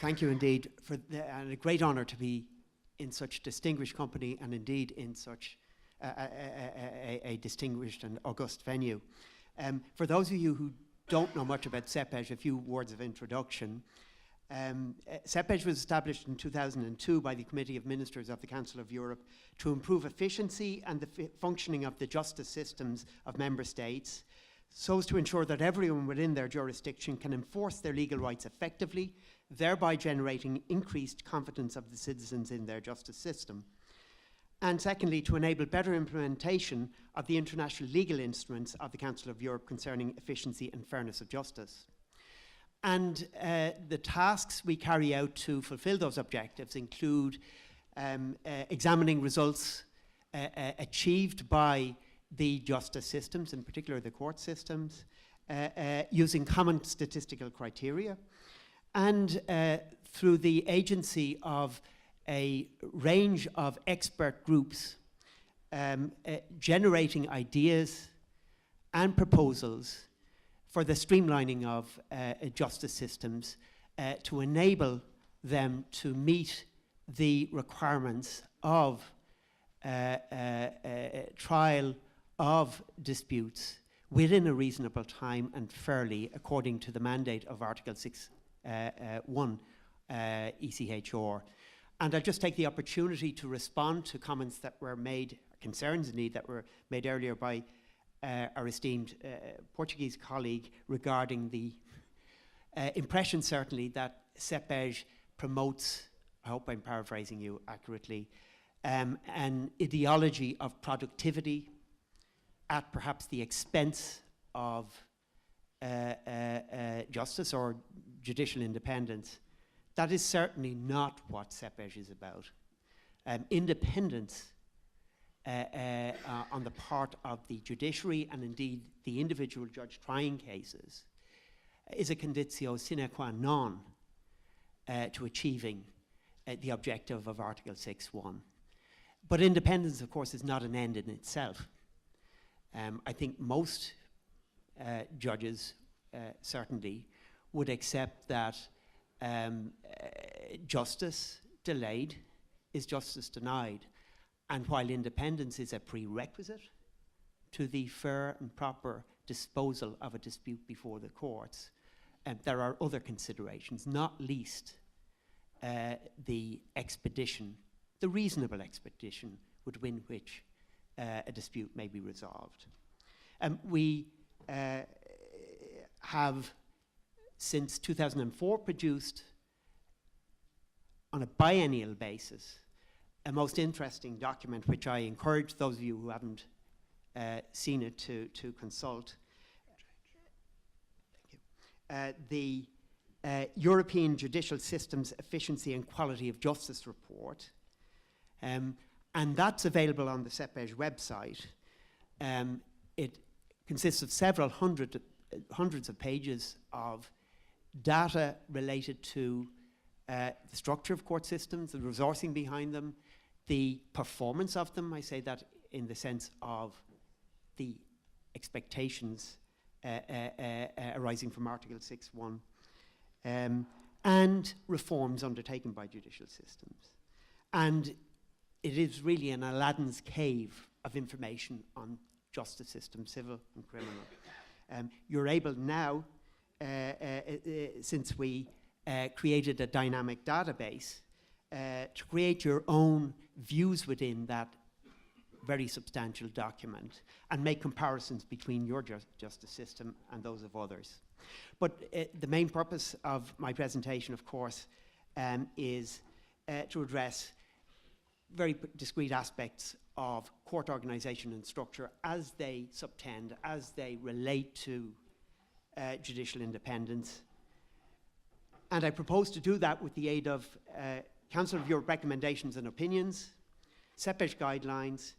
Thank you indeed, and a great honour to be in such distinguished company and indeed in such a distinguished and august venue. For those of you who don't know much about CEPEJ, a few words of introduction. CEPEJ was established in 2002 by the Committee of Ministers of the Council of Europe to improve efficiency and the functioning of the justice systems of member states, so as to ensure that everyone within their jurisdiction can enforce their legal rights effectively, thereby generating increased confidence of the citizens in their justice system. And secondly, to enable better implementation of the international legal instruments of the Council of Europe concerning efficiency and fairness of justice. And the tasks we carry out to fulfill those objectives include examining results achieved by the justice systems, in particular the court systems, using common statistical criteria, and through the agency of a range of expert groups generating ideas and proposals for the streamlining of justice systems to enable them to meet the requirements of trial of disputes within a reasonable time and fairly, according to the mandate of Article 6.1 ECHR. And I'll just take the opportunity to respond to comments that were made, concerns indeed, that were made earlier by our esteemed Portuguese colleague regarding the impression, certainly, that CEPEJ promotes, I hope I'm paraphrasing you accurately, an ideology of productivity at perhaps the expense of justice or judicial independence. That is certainly not what CEPEJ is about. Independence on the part of the judiciary and indeed the individual judge trying cases is a conditio sine qua non to achieving the objective of Article 6.1. But independence, of course, is not an end in itself. I think most judges certainly would accept that justice delayed is justice denied. And while independence is a prerequisite to the fair and proper disposal of a dispute before the courts, there are other considerations, not least the expedition, the reasonable expedition within which a dispute may be resolved. We have, since 2004, produced on a biennial basis a most interesting document, which I encourage those of you who haven't seen it to consult. Thank you. The European Judicial Systems Efficiency and Quality of Justice Report, and that's available on the CEPEJ website. It consists of several hundreds of pages of data related to the structure of court systems, the resourcing behind them, the performance of them. I say that in the sense of the expectations arising from Article 6.1, and reforms undertaken by judicial systems. And it is really an Aladdin's cave of information on justice systems, civil and criminal. You're able now, since we created a dynamic database, to create your own views within that very substantial document and make comparisons between your justice system and those of others. But the main purpose of my presentation, of course, is to address very discrete aspects of court organisation and structure as they subtend, as they relate to judicial independence. And I propose to do that with the aid of Council of Europe recommendations and opinions, CEPEJ guidelines,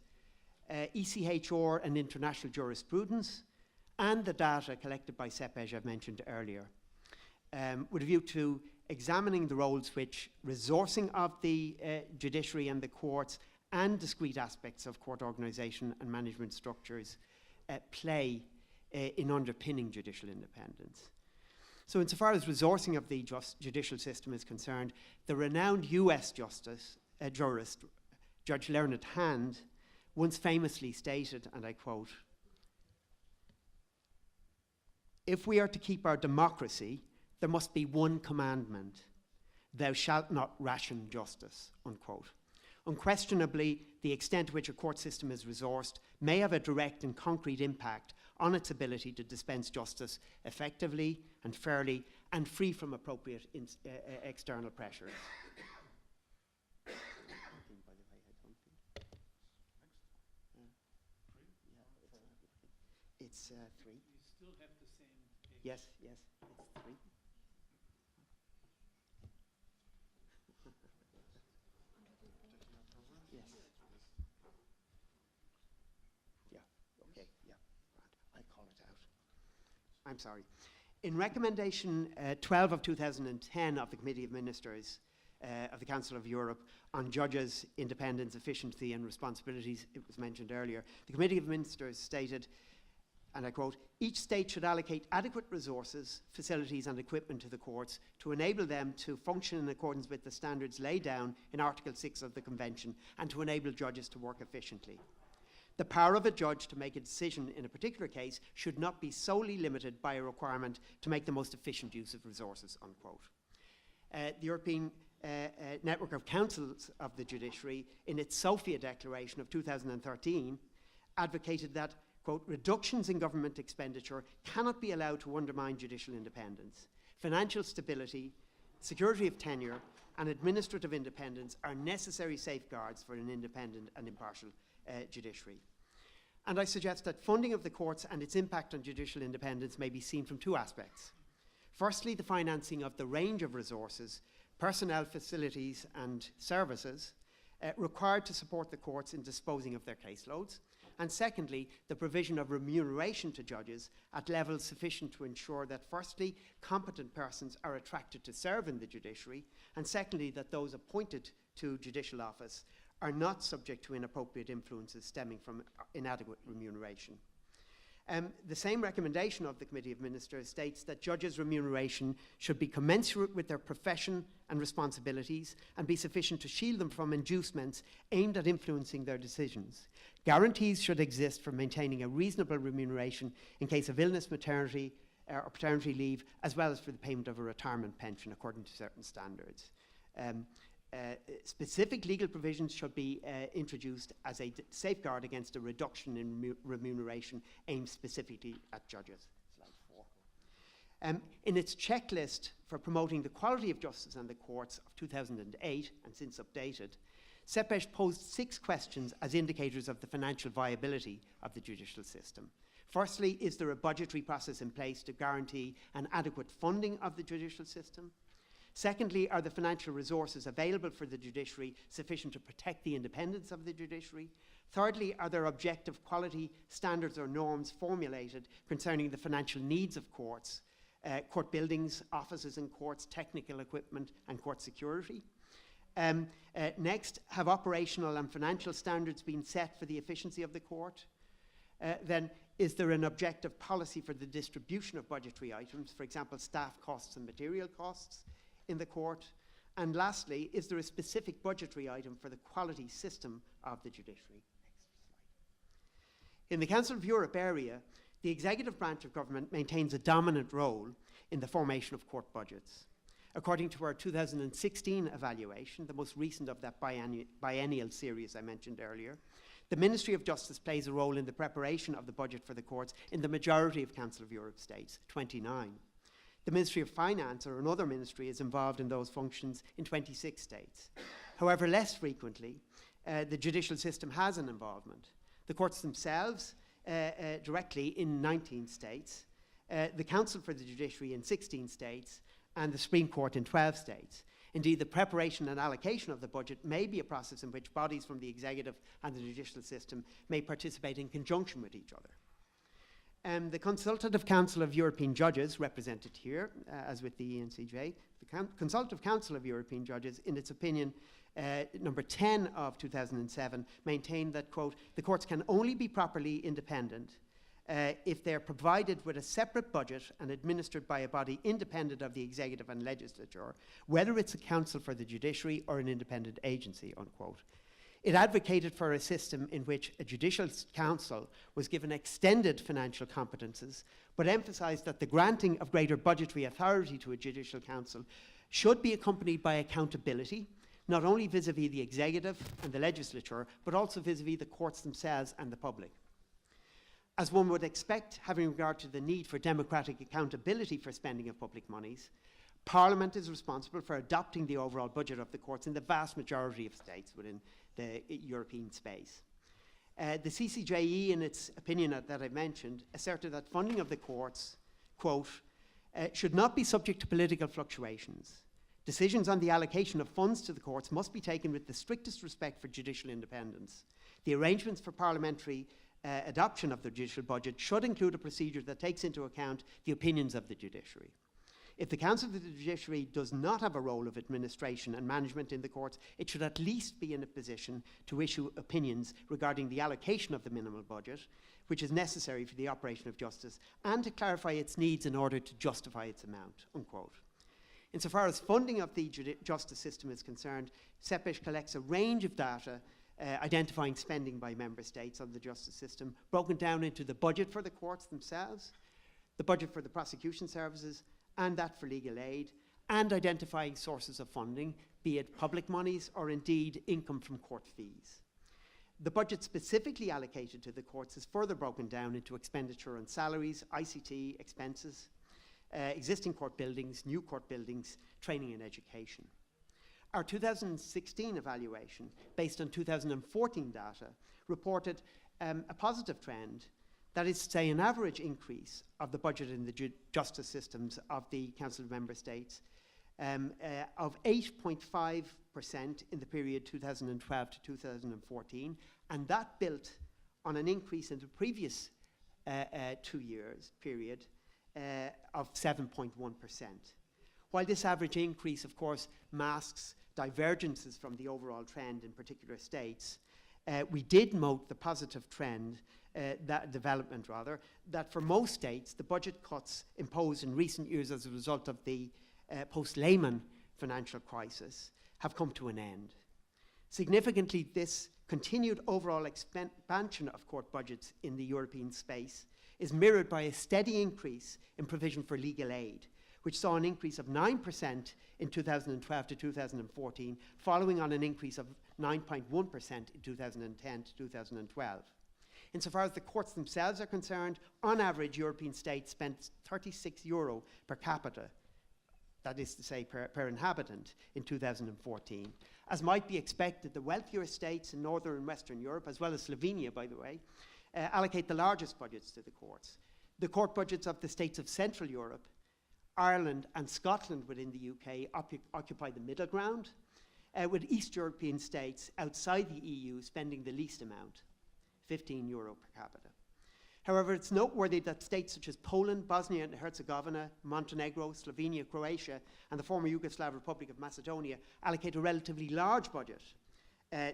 ECHR and international jurisprudence, and the data collected by CEPEJ I've mentioned earlier, with a view to examining the roles which resourcing of the judiciary and the courts and discrete aspects of court organisation and management structures play in underpinning judicial independence. So insofar as resourcing of the judicial system is concerned, the renowned US jurist, Judge Learned Hand, once famously stated, and I quote, "If we are to keep our democracy, there must be one commandment, thou shalt not ration justice," unquote. Unquestionably, the extent to which a court system is resourced may have a direct and concrete impact on its ability to dispense justice effectively and fairly and free from appropriate external pressures. It's 3. You still have the same page. Yes, it's 3. Yes. Yeah, okay, yeah. I'll call it out. I'm sorry. In recommendation 12 of 2010 of the Committee of Ministers of the Council of Europe on judges' independence, efficiency and responsibilities, it was mentioned earlier, the Committee of Ministers stated, and I quote, "Each state should allocate adequate resources, facilities and equipment to the courts to enable them to function in accordance with the standards laid down in Article 6 of the Convention and to enable judges to work efficiently. The power of a judge to make a decision in a particular case should not be solely limited by a requirement to make the most efficient use of resources," unquote. The European Network of Councils of the Judiciary, in its Sofia Declaration of 2013, advocated that, quote, "Reductions in government expenditure cannot be allowed to undermine judicial independence. Financial stability, security of tenure, and administrative independence are necessary safeguards for an independent and impartial judiciary." And I suggest that funding of the courts and its impact on judicial independence may be seen from 2 aspects. Firstly, the financing of the range of resources, personnel, facilities, and services required to support the courts in disposing of their caseloads. And secondly, the provision of remuneration to judges at levels sufficient to ensure that, firstly, competent persons are attracted to serve in the judiciary, and secondly, that those appointed to judicial office are not subject to inappropriate influences stemming from inadequate remuneration. The same recommendation of the Committee of Ministers states that judges' remuneration should be commensurate with their profession and responsibilities and be sufficient to shield them from inducements aimed at influencing their decisions. Guarantees should exist for maintaining a reasonable remuneration in case of illness, maternity, or paternity leave, as well as for the payment of a retirement pension according to certain standards. Specific legal provisions should be introduced as a safeguard against a reduction in remuneration aimed specifically at judges. Slide 4. In its checklist for promoting the quality of justice and the courts of 2008, and since updated, CEPEJ posed 6 questions as indicators of the financial viability of the judicial system. Firstly, is there a budgetary process in place to guarantee an adequate funding of the judicial system? Secondly, are the financial resources available for the judiciary sufficient to protect the independence of the judiciary? Thirdly, are there objective quality standards or norms formulated concerning the financial needs of courts, court buildings, offices in courts, technical equipment, and court security? Next, have operational and financial standards been set for the efficiency of the court? Then, is there an objective policy for the distribution of budgetary items, for example, staff costs and material costs in the court? And lastly, is there a specific budgetary item for the quality system of the judiciary? Next slide. In the Council of Europe area, the executive branch of government maintains a dominant role in the formation of court budgets. According to our 2016 evaluation, the most recent of that biennial series I mentioned earlier, the Ministry of Justice plays a role in the preparation of the budget for the courts in the majority of Council of Europe states, 29. The Ministry of Finance, or another ministry, is involved in those functions in 26 states. However, less frequently, the judicial system has an involvement. The courts themselves directly in 19 states, the Council for the Judiciary in 16 states, and the Supreme Court in 12 states. Indeed, the preparation and allocation of the budget may be a process in which bodies from the executive and the judicial system may participate in conjunction with each other. The Consultative Council of European Judges, represented here, as with the ENCJ, the Consultative Council of European Judges, in its opinion, number 10 of 2007, maintained that, quote, the courts can only be properly independent if they're provided with a separate budget and administered by a body independent of the executive and legislature, whether it's a council for the judiciary or an independent agency, unquote. It advocated for a system in which a judicial council was given extended financial competences, but emphasised that the granting of greater budgetary authority to a judicial council should be accompanied by accountability, not only vis-à-vis the executive and the legislature, but also vis-à-vis the courts themselves and the public. As one would expect, having regard to the need for democratic accountability for spending of public monies, Parliament is responsible for adopting the overall budget of the courts in the vast majority of states within the European space. The CCJE, in its opinion that I've mentioned, asserted that funding of the courts, quote, should not be subject to political fluctuations. Decisions on the allocation of funds to the courts must be taken with the strictest respect for judicial independence. The arrangements for parliamentary adoption of the judicial budget should include a procedure that takes into account the opinions of the judiciary. If the Council of the Judiciary does not have a role of administration and management in the courts, it should at least be in a position to issue opinions regarding the allocation of the minimal budget, which is necessary for the operation of justice, and to clarify its needs in order to justify its amount, unquote. Insofar as funding of the justice system is concerned, CEPEJ collects a range of data identifying spending by member states on the justice system, broken down into the budget for the courts themselves, the budget for the prosecution services, and that for legal aid, and identifying sources of funding, be it public monies or indeed income from court fees. The budget specifically allocated to the courts is further broken down into expenditure on salaries, ICT, expenses, existing court buildings, new court buildings, training and education. Our 2016 evaluation, based on 2014 data, reported a positive trend, that is to say an average increase of the budget in the justice systems of the Council of Member States of 8.5% in the period 2012 to 2014, and that built on an increase in the previous 2 years period of 7.1%. While this average increase, of course, masks divergences from the overall trend in particular states, we did note the positive trend, that for most states, the budget cuts imposed in recent years as a result of the post-Lehman financial crisis have come to an end. Significantly, this continued overall expansion of court budgets in the European space is mirrored by a steady increase in provision for legal aid, which saw an increase of 9% in 2012 to 2014, following on an increase of 9.1% in 2010 to 2012. Insofar as the courts themselves are concerned, on average, European states spent €36 per capita, that is to say per inhabitant, in 2014. As might be expected, the wealthier states in Northern and Western Europe, as well as Slovenia, by the way, allocate the largest budgets to the courts. The court budgets of the states of Central Europe, Ireland and Scotland within the UK occupy the middle ground, with East European states outside the EU spending the least amount, €15 per capita. However, it's noteworthy that states such as Poland, Bosnia and Herzegovina, Montenegro, Slovenia, Croatia, and the former Yugoslav Republic of Macedonia allocate a relatively large budget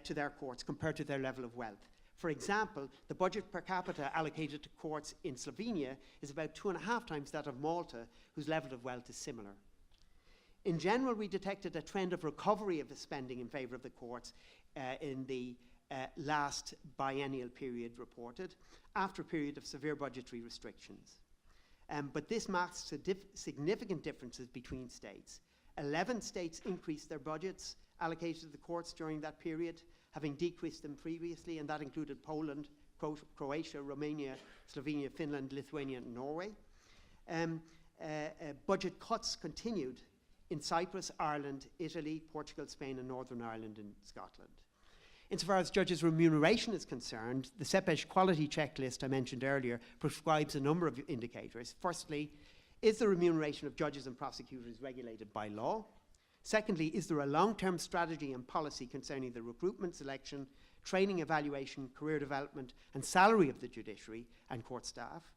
to their courts compared to their level of wealth. For example, the budget per capita allocated to courts in Slovenia is about 2.5 times that of Malta, whose level of wealth is similar. In general, we detected a trend of recovery of the spending in favour of the courts in the last biennial period reported, after a period of severe budgetary restrictions. But this masks significant differences between states. 11 states increased their budgets allocated to the courts during that period, having decreased them previously, and that included Poland, Croatia, Romania, Slovenia, Finland, Lithuania, and Norway. Budget cuts continued in Cyprus, Ireland, Italy, Portugal, Spain, and Northern Ireland and Scotland. Insofar as judges' remuneration is concerned, the CEPEJ quality checklist I mentioned earlier prescribes a number of indicators. Firstly, is the remuneration of judges and prosecutors regulated by law? Secondly, is there a long-term strategy and policy concerning the recruitment, selection, training, evaluation, career development, and salary of the judiciary and court staff?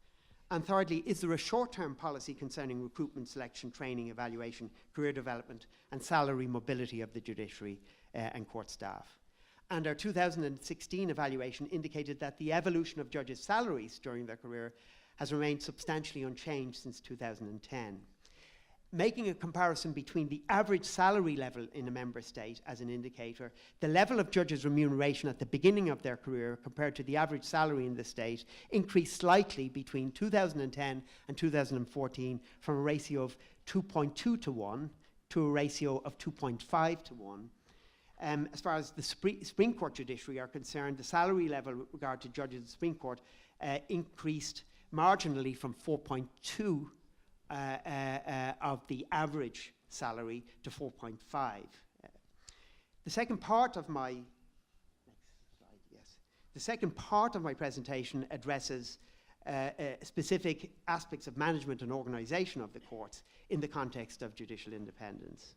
And thirdly, is there a short-term policy concerning recruitment, selection, training, evaluation, career development, and salary mobility of the judiciary and court staff? And our 2016 evaluation indicated that the evolution of judges' salaries during their career has remained substantially unchanged since 2010. Making a comparison between the average salary level in a member state as an indicator, the level of judges' remuneration at the beginning of their career compared to the average salary in the state increased slightly between 2010 and 2014 from a ratio of 2.2 to 1 to a ratio of 2.5 to 1. As far as the Supreme Court judiciary are concerned, the salary level with regard to judges of the Supreme Court increased marginally from 4.2 of the average salary to 4.5. The second part of my the second part of my presentation addresses specific aspects of management and organisation of the courts in the context of judicial independence.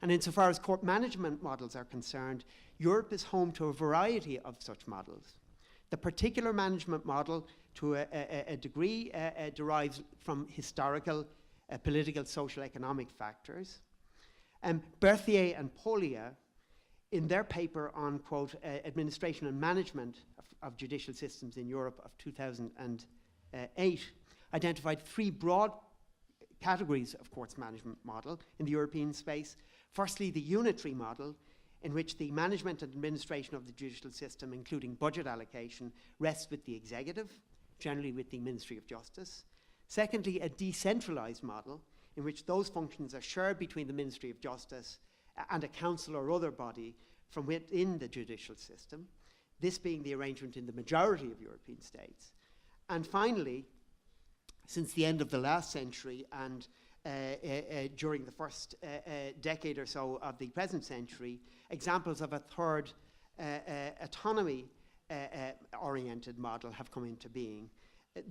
And insofar as court management models are concerned, Europe is home to a variety of such models. The particular management model, to a degree, derives from historical, political, social, economic factors. Berthier and Polya, in their paper on, quote, administration and management of judicial systems in Europe of 2008, identified three broad categories of courts management model in the European space. Firstly, the unitary model, in which the management and administration of the judicial system, including budget allocation, rests with the executive, generally with the Ministry of Justice. Secondly, a decentralised model, in which those functions are shared between the Ministry of Justice and a council or other body from within the judicial system, this being the arrangement in the majority of European states. And finally, since the end of the last century and during the first decade or so of the present century, examples of a third autonomy-oriented model have come into being,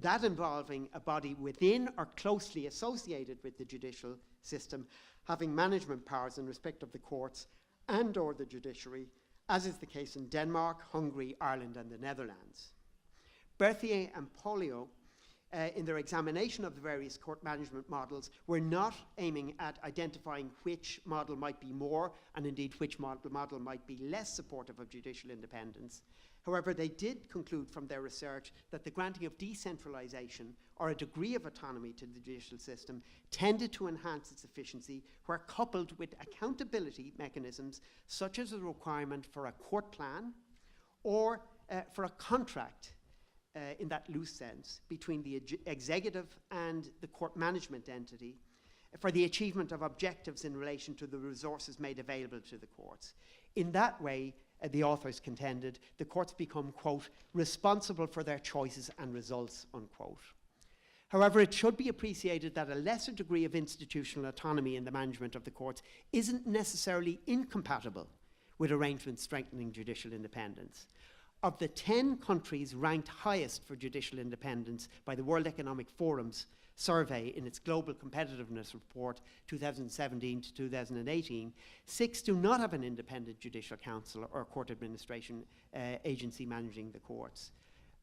that involving a body within or closely associated with the judicial system having management powers in respect of the courts and or the judiciary, as is the case in Denmark, Hungary, Ireland and the Netherlands. Berthier and Polya, in their examination of the various court management models, were not aiming at identifying which model might be more, and indeed which model might be less supportive of judicial independence. However, they did conclude from their research that the granting of decentralisation or a degree of autonomy to the judicial system tended to enhance its efficiency where coupled with accountability mechanisms such as a requirement for a court plan or for a contract in that loose sense between the executive and the court management entity for the achievement of objectives in relation to the resources made available to the courts. In that way, the authors contended, the courts become, quote, responsible for their choices and results, unquote. However, it should be appreciated that a lesser degree of institutional autonomy in the management of the courts isn't necessarily incompatible with arrangements strengthening judicial independence. Of the 10 countries ranked highest for judicial independence by the World Economic Forum's survey in its Global Competitiveness Report 2017 to 2018, 6 do not have an independent judicial council or court administration agency managing the courts.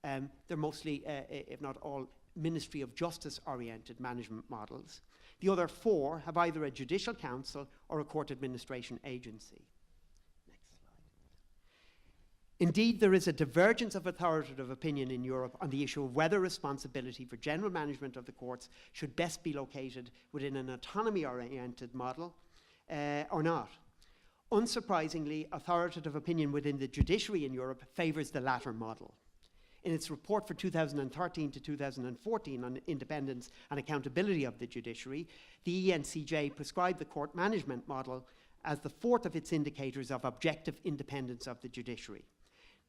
They're mostly, if not all, Ministry of Justice oriented management models. The other 4 have either a judicial council or a court administration agency. Indeed, there is a divergence of authoritative opinion in Europe on the issue of whether responsibility for general management of the courts should best be located within an autonomy-oriented model or not. Unsurprisingly, authoritative opinion within the judiciary in Europe favours the latter model. In its report for 2013 to 2014 on independence and accountability of the judiciary, the ENCJ prescribed the court management model as the 4th of its indicators of objective independence of the judiciary.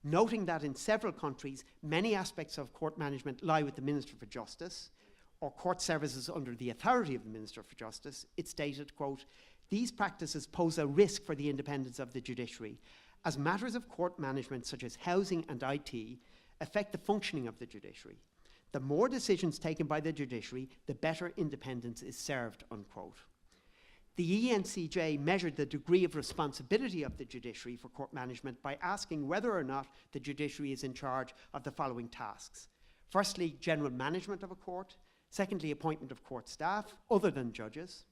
Noting that in several countries, many aspects of court management lie with the Minister for Justice, or court services under the authority of the Minister for Justice, it stated, quote, these practices pose a risk for the independence of the judiciary, as matters of court management such as housing and IT affect the functioning of the judiciary. The more decisions taken by the judiciary, the better independence is served, unquote. The ENCJ measured the degree of responsibility of the judiciary for court management by asking whether or not the judiciary is in charge of the following tasks. Firstly, general management of a court. Secondly, appointment of court staff other than judges.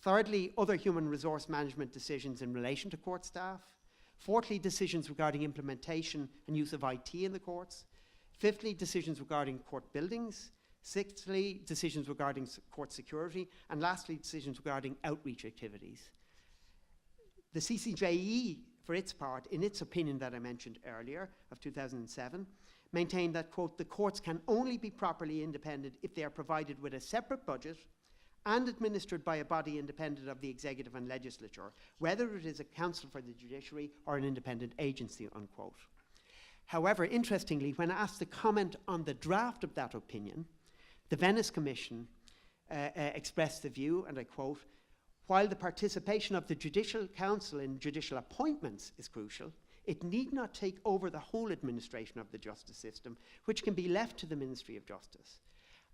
Thirdly, other human resource management decisions in relation to court staff. Fourthly, decisions regarding implementation and use of IT in the courts. Fifthly, decisions regarding court buildings. Sixthly, decisions regarding court security. And lastly, decisions regarding outreach activities. The CCJE, for its part, in its opinion that I mentioned earlier, of 2007, maintained that, quote, the courts can only be properly independent if they are provided with a separate budget and administered by a body independent of the executive and legislature, whether it is a council for the judiciary or an independent agency, unquote. However, interestingly, when asked to comment on the draft of that opinion, the Venice Commission expressed the view, and I quote, while the participation of the Judicial Council in judicial appointments is crucial, it need not take over the whole administration of the justice system, which can be left to the Ministry of Justice.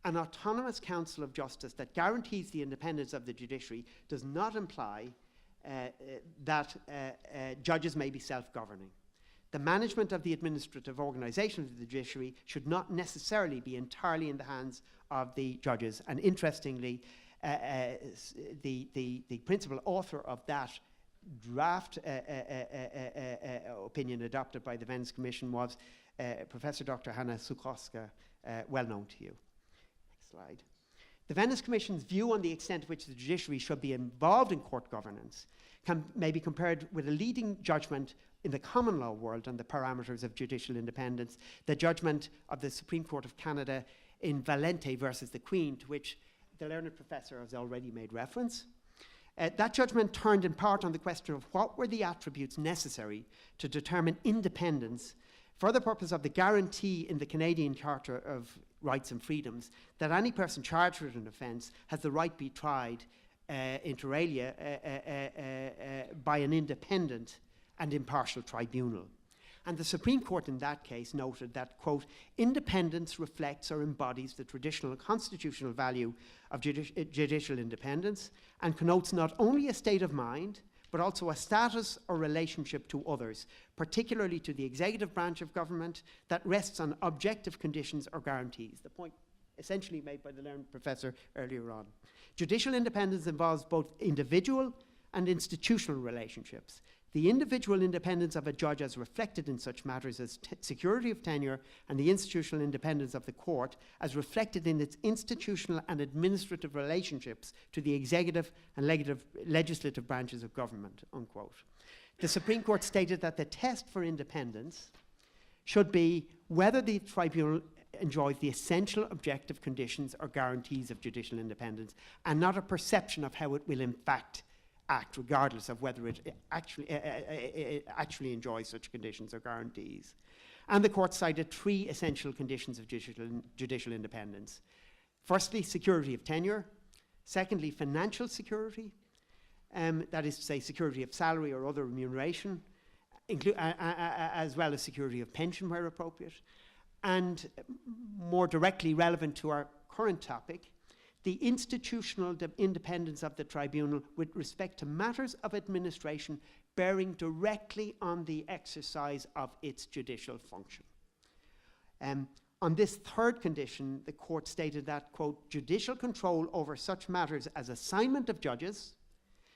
An autonomous Council of Justice that guarantees the independence of the judiciary does not imply that judges may be self-governing. The management of the administrative organisation of the judiciary should not necessarily be entirely in the hands of the judges. And interestingly, the principal author of that draft opinion adopted by the Venice Commission was Professor Dr. Hanna Suchowska, well known to you. Next slide. The Venice Commission's view on the extent to which the judiciary should be involved in court governance may be compared with a leading judgment in the common law world on the parameters of judicial independence, the judgment of the Supreme Court of Canada in Valente versus the Queen, to which the learned professor has already made reference. That judgment turned in part on the question of what were the attributes necessary to determine independence for the purpose of the guarantee in the Canadian Charter of Rights and Freedoms that any person charged with an offence has the right to be tried inter alia by an independent and impartial tribunal. And the Supreme Court in that case noted that, quote, independence reflects or embodies the traditional constitutional value of judicial independence and connotes not only a state of mind, but also a status or relationship to others, particularly to the executive branch of government, that rests on objective conditions or guarantees. The point essentially made by the learned professor earlier on. Judicial independence involves both individual and institutional relationships. The individual independence of a judge as reflected in such matters as security of tenure, and the institutional independence of the court as reflected in its institutional and administrative relationships to the executive and legislative branches of government, unquote. The Supreme Court stated that the test for independence should be whether the tribunal enjoys the essential objective conditions or guarantees of judicial independence, and not a perception of how it will in fact act, regardless of whether it actually enjoys such conditions or guarantees. And the court cited three essential conditions of judicial independence. Firstly, security of tenure. Secondly, financial security, that is to say security of salary or other remuneration, as well as security of pension where appropriate. And more directly relevant to our current topic, the institutional independence of the tribunal with respect to matters of administration bearing directly on the exercise of its judicial function. On this third condition, the court stated that, quote, judicial control over such matters as assignment of judges,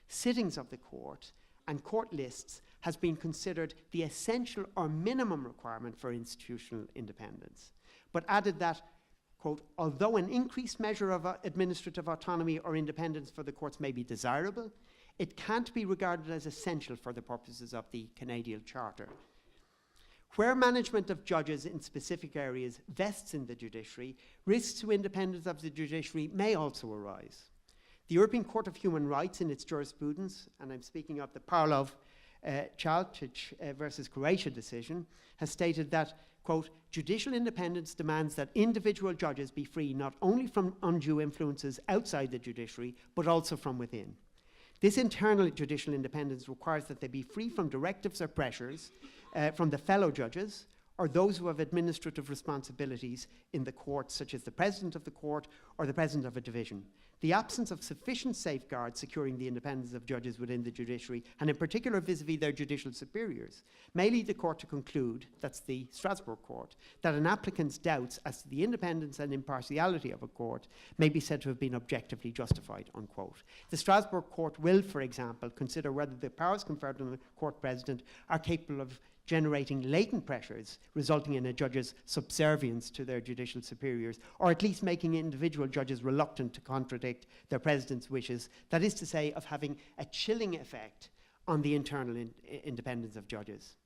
sittings of the court, and court lists has been considered the essential or minimum requirement for institutional independence, but added that, quote, although an increased measure of administrative autonomy or independence for the courts may be desirable, it can't be regarded as essential for the purposes of the Canadian Charter. Where management of judges in specific areas vests in the judiciary, risks to independence of the judiciary may also arise. The European Court of Human Rights in its jurisprudence, and I'm speaking of the Parlov Chalcic versus Croatia decision, has stated that, quote, judicial independence demands that individual judges be free not only from undue influences outside the judiciary, but also from within. This internal judicial independence requires that they be free from directives or pressures from the fellow judges or those who have administrative responsibilities in the court, such as the president of the court or the president of a division. the absence of sufficient safeguards securing the independence of judges within the judiciary, and in particular vis-a-vis their judicial superiors, may lead the court to conclude, that's the Strasbourg court, that an applicant's doubts as to the independence and impartiality of a court may be said to have been objectively justified, unquote. The Strasbourg court will, for example, consider whether the powers conferred on the court president are capable of generating latent pressures resulting in a judge's subservience to their judicial superiors, or at least making individual judges reluctant to contradict their president's wishes, that is to say, of having a chilling effect on the internal independence of judges.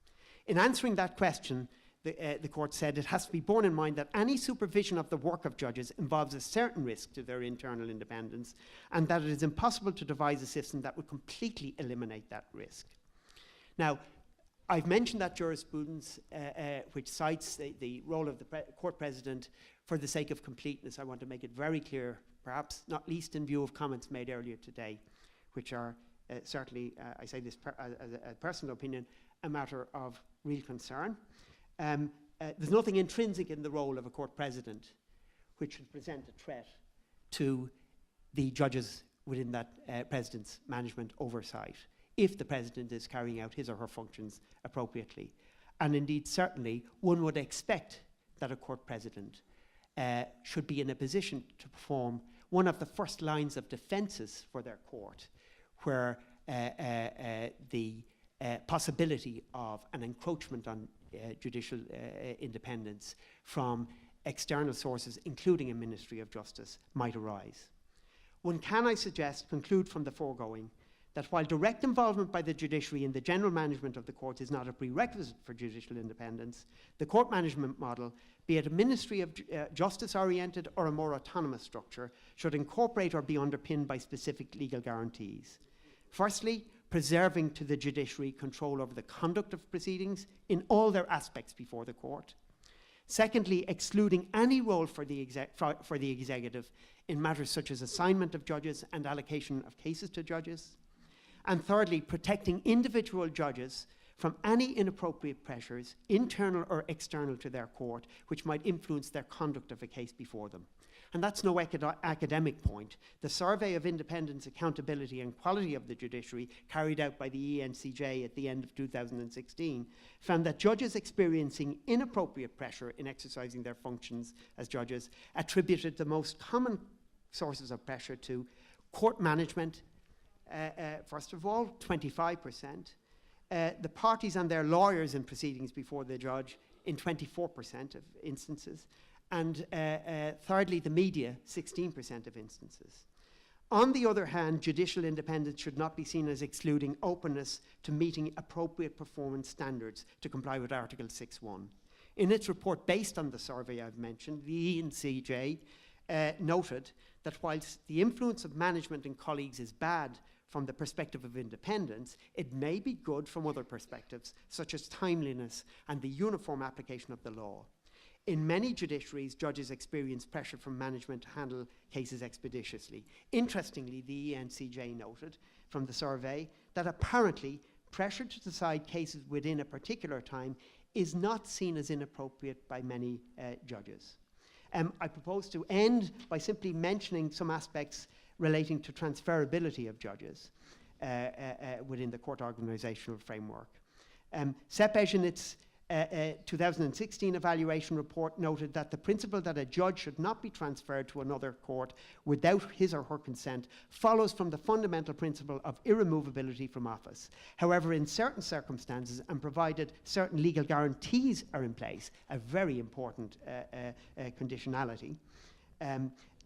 In answering that question, the court said it has to be borne in mind that any supervision of the work of judges involves a certain risk to their internal independence, and that it is impossible to devise a system that would completely eliminate that risk. Now, I've mentioned that jurisprudence which cites the role of the court president. For the sake of completeness, I want to make it very clear, perhaps not least in view of comments made earlier today, which are certainly, I say this as a personal opinion, a matter of real concern. There's nothing intrinsic in the role of a court president which would present a threat to the judges within that president's management oversight, if the president is carrying out his or her functions appropriately. And indeed, certainly, one would expect that a court president should be in a position to perform one of the first lines of defences for their court, where the possibility of an encroachment on judicial independence from external sources, including a Ministry of Justice, might arise. One can, I suggest, conclude from the foregoing that while direct involvement by the judiciary in the general management of the court is not a prerequisite for judicial independence, the court management model, be it a Ministry of Justice-oriented or a more autonomous structure, should incorporate or be underpinned by specific legal guarantees. Firstly, preserving to the judiciary control over the conduct of proceedings in all their aspects before the court. Secondly, excluding any role for the executive in matters such as assignment of judges and allocation of cases to judges. And thirdly, protecting individual judges from any inappropriate pressures, internal or external to their court, which might influence their conduct of a case before them. And that's no academic point. The Survey of Independence, Accountability and Quality of the Judiciary, carried out by the ENCJ at the end of 2016, found that judges experiencing inappropriate pressure in exercising their functions as judges attributed the most common sources of pressure to court management, first of all, 25%, the parties and their lawyers in proceedings before the judge in 24% of instances, and thirdly, the media, 16% of instances. On the other hand, judicial independence should not be seen as excluding openness to meeting appropriate performance standards to comply with Article 6.1. In its report based on the survey I've mentioned, the ENCJ noted that whilst the influence of management and colleagues is bad from the perspective of independence, it may be good from other perspectives, such as timeliness and the uniform application of the law. In many judiciaries, judges experience pressure from management to handle cases expeditiously. Interestingly, the ENCJ noted from the survey that apparently pressure to decide cases within a particular time is not seen as inappropriate by many judges. I propose to end by simply mentioning some aspects relating to transferability of judges within the court organisational framework. CEPEJ in its 2016 evaluation report noted that the principle that a judge should not be transferred to another court without his or her consent follows from the fundamental principle of irremovability from office. However, in certain circumstances and provided certain legal guarantees are in place, a very important conditionality,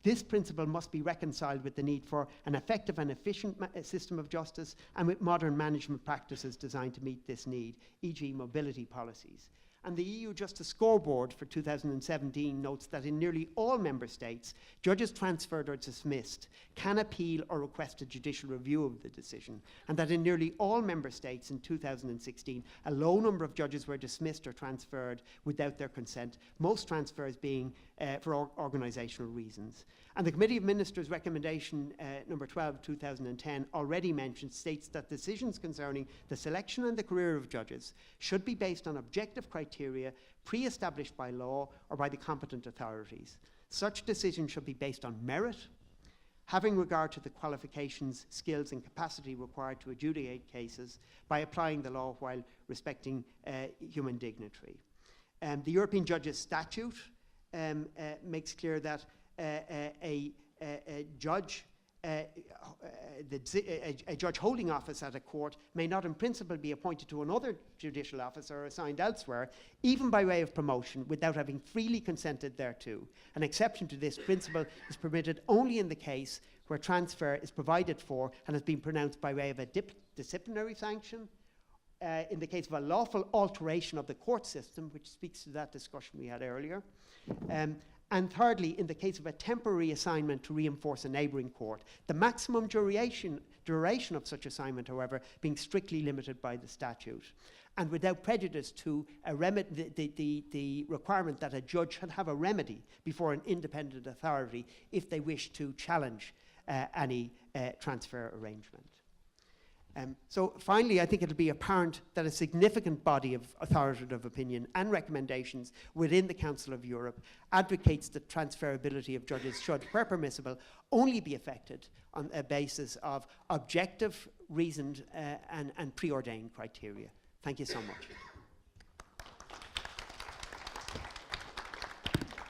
this principle must be reconciled with the need for an effective and efficient system of justice and with modern management practices designed to meet this need, e.g. mobility policies. And the EU Justice Scoreboard for 2017 notes that in nearly all member states, judges transferred or dismissed can appeal or request a judicial review of the decision, and that in nearly all member states in 2016, a low number of judges were dismissed or transferred without their consent, most transfers being for organisational reasons. And the Committee of Ministers recommendation number 12, 2010 already mentioned states that decisions concerning the selection and the career of judges should be based on objective criteria pre-established by law or by the competent authorities. Such decisions should be based on merit having regard to the qualifications, skills and capacity required to adjudicate cases by applying the law while respecting human dignity. The European Judges Statute makes clear that a judge holding office at a court may not in principle be appointed to another judicial office or assigned elsewhere, even by way of promotion, without having freely consented thereto. An exception to this principle is permitted only in the case where transfer is provided for and has been pronounced by way of a disciplinary sanction, in the case of a lawful alteration of the court system, which speaks to that discussion we had earlier, and thirdly, in the case of a temporary assignment to reinforce a neighbouring court, the maximum duration of such assignment, however, being strictly limited by the statute, and without prejudice to the requirement that a judge should have a remedy before an independent authority if they wish to challenge any transfer arrangement. So finally, I think it'll be apparent that a significant body of authoritative opinion and recommendations within the Council of Europe advocates that transferability of judges should, where permissible, only be effected on a basis of objective, reasoned and preordained criteria. Thank you so much.